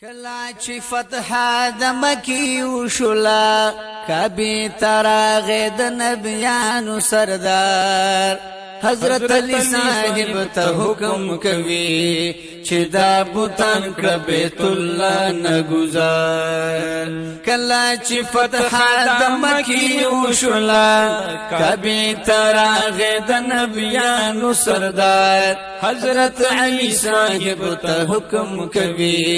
کلا چې فتح د مکی وشولا کبي تراغه د نبيانو سردار حضرت علی صاحب ته حکم کوي چې دا بوتان کړه بیت الله نه گزار کلا چې فتح د مکی وشولا کبي تراغه د نبيانو سردار حضرت علی صاحب ته حکم کوي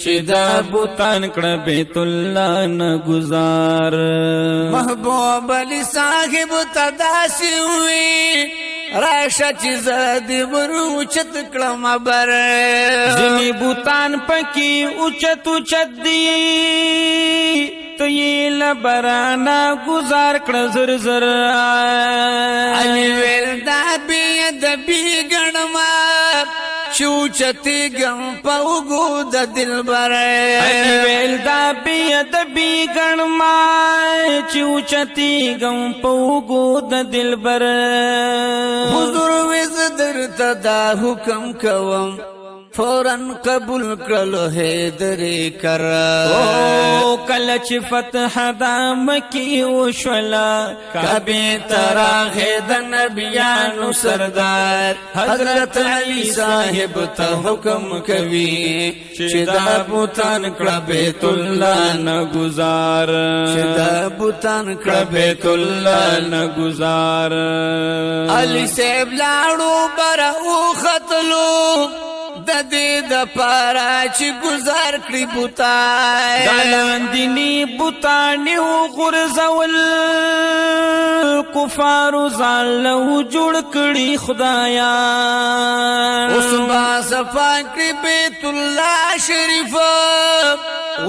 چې دا بوتان کړه بیت الله نه گزار محبوب علی صاحب تداسي وي راشه چې زدي ورو چت کړم بر ځنی بوتان پکې اوچت اوچت دي ته یې لبرانا گزار کړه زر زر علی ول دا بي د بي ګڼما چوچتی گم پاوگو د دلبر ویل دا بی ادبی گنما چوچتی گم پاوگو د دلبر حضور وز در دا حکم کوم فوراً قبول کړلو حیدر کرا کله چې فتح د مکی وشولا کبي تراغه د نبيانو سردار حضرت علی صاحب ته حکم کوي چې دا بوتان کړه بیت الله نه گزار چې دا بوتان کړه بیت الله نه گزار علی صاحب لاړو بر او خطلو د دې د پارا چې گزار کړی بوتای دلاندنی بوتانی غرزول کفار ځان له جوړ کړي خدایا اوس با صفا کړی بیت الله شریف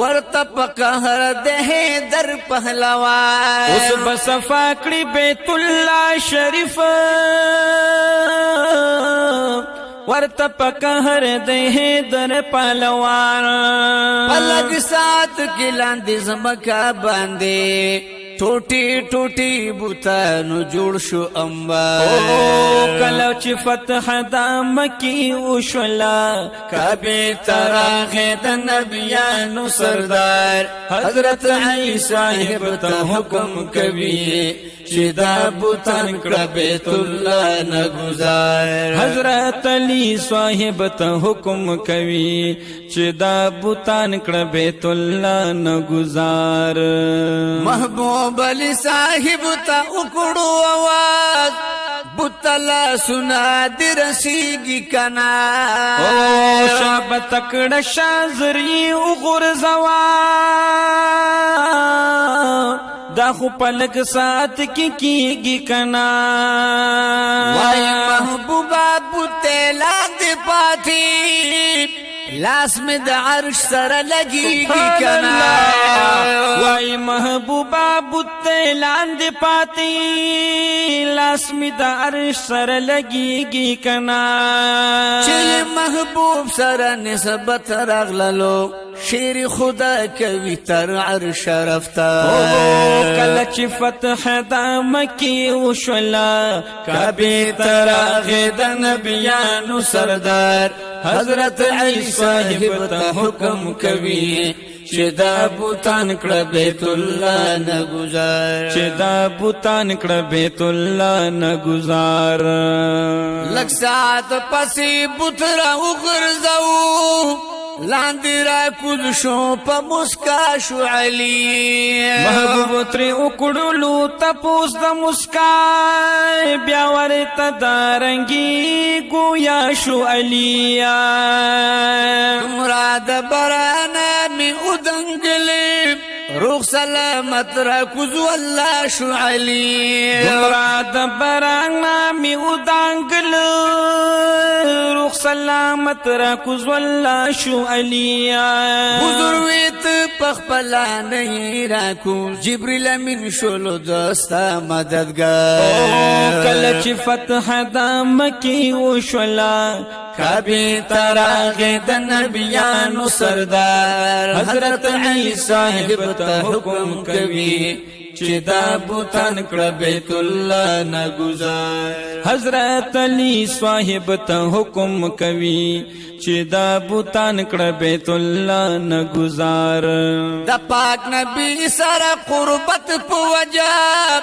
ورته پقهر ده در پهلوا اوس با صفا کړی بیت الله شریف ورته پکهر ده در پهلوان پلګ سات کې لاندې زمکا باندې ټوټي ټوټي بوتانو جوړ شو انبار کله چې فتح د مکی وشولا کبي تراغه د نبيانو سردار حضرت علی صاحب ته حکم کوي چې دا بوتان کړه بیت الله نه گزار حضرت علی صاحب ته حکم کوي چې دا بوتان کړه بیت الله نه گزار محبوب علی صاحب ته وکړو आवाज بوتلا سنا درسیږي کنا او شاب تکړه شازري وګرځوا دا خو پلک سات کی کیږي کنا وای محبوبا بوتلا دې پاتې لاس میں د عرش سره لګيږي کنا وای محبوبا بوتلا دې پاتې لاس میں د عرش سره لګيږي کنا چې محبوب سره نسبت راغللو شیر خدا کوي تر عرش رفتا کله چې فتح د مکی وشولا کبي تراغه د نبيانو سردار حضرت علی صاحب ته حکم کوي چې دا بوتان کړه بیت الله نه گزار چې دا بوتان کړه بیت الله نه گزار لک ساعت پسې بوترا وګرځاو لاندې را کوز شو په مسکا شو علی محبوب تر وکړلو تپوس د مسکا بیا ورته دارنګي گویا شو علی مراد برانا می ودنګلې روح سلامت را کوز والله شو علی مراد برانا می ودنګلې روح سلامت را کوز والله شو علی حضور ویت پخپلا نہیں راکو جبریل امین شولو دوستا مددگار کله چې فتح د مکی وشولا کبي تراغه د نبيانو سردار حضرت علی صاحب ته حکم کوي چې دا بوتان کړه بیت الله نه گزار حضرت علی صاحب ته حکم کوي چې دا بوتان کړه بیت الله نه گزار د پاک نبی سره قربت په وجب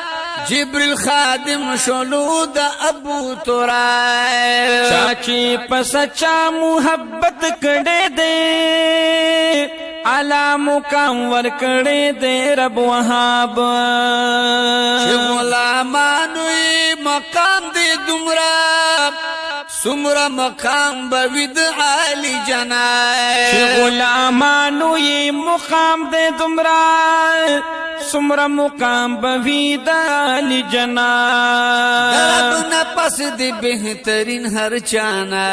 جبريل خادم شلو د ابو ترائب چاچی پس چا محبت کړه دے علا مقام ور کړه دے رب وهاب چې غلامانوی مقام دے دمرا سمرا مقام بوید عالی جناب چې غلامانو یې مقام دے دمرا سمرا مقام بوید علی جناب رب نه پس دی بهترین هر چانا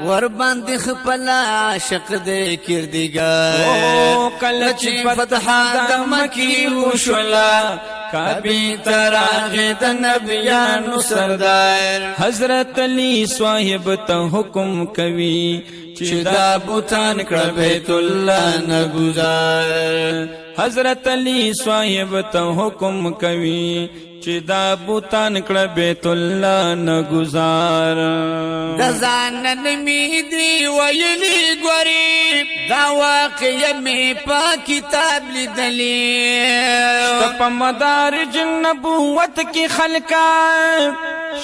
ور باندې خپل عاشق دې کردګار کله چې فتح د مکی وشولا کعبه تراغه د نبیانو سردار حضرت علی صاحب ته حکم کوي چې دا بوتان کړه بیت الله نه گزار حضرت علی صاحب ته حکم کوي چې دا بوتان کړه بیت الله نه گزار د ځان نمی دی ویلی ګوري دا واقع می په کتاب لیدلی په مدارج نبوت کی خلقا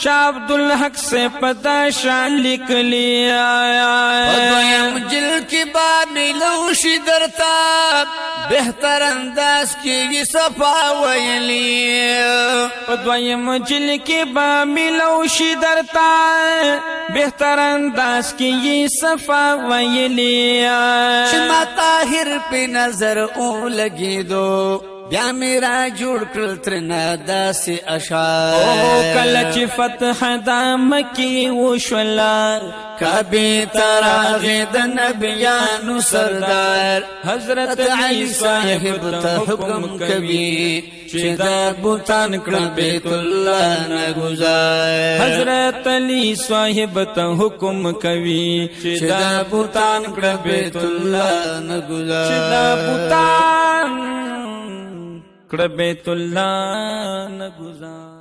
شاہ عبدالحق سے پتا شان لکھ لیا دویم جل کی با ملوشی درتا بہتر انداز کی صفا ویلی دویم جل کی با ملوشی درتا بہتر انداز کی صفا ویلی شما طاہر پہ نظر او لگی دو بیا میرا جوړ کړل ترنا داسې اشعار کله چې فتح د مکی وشولا کعبه تراغه د نبیانو سردار حضرت علی صاحب ته حکم کوي چې دا بوتان کړه بیت الله نه گزار حضرت علی صاحب ته حکم کوي چې دا بوتان کړه بیت الله نه گزار چې دا بوتان کړه بیت الله نه گزار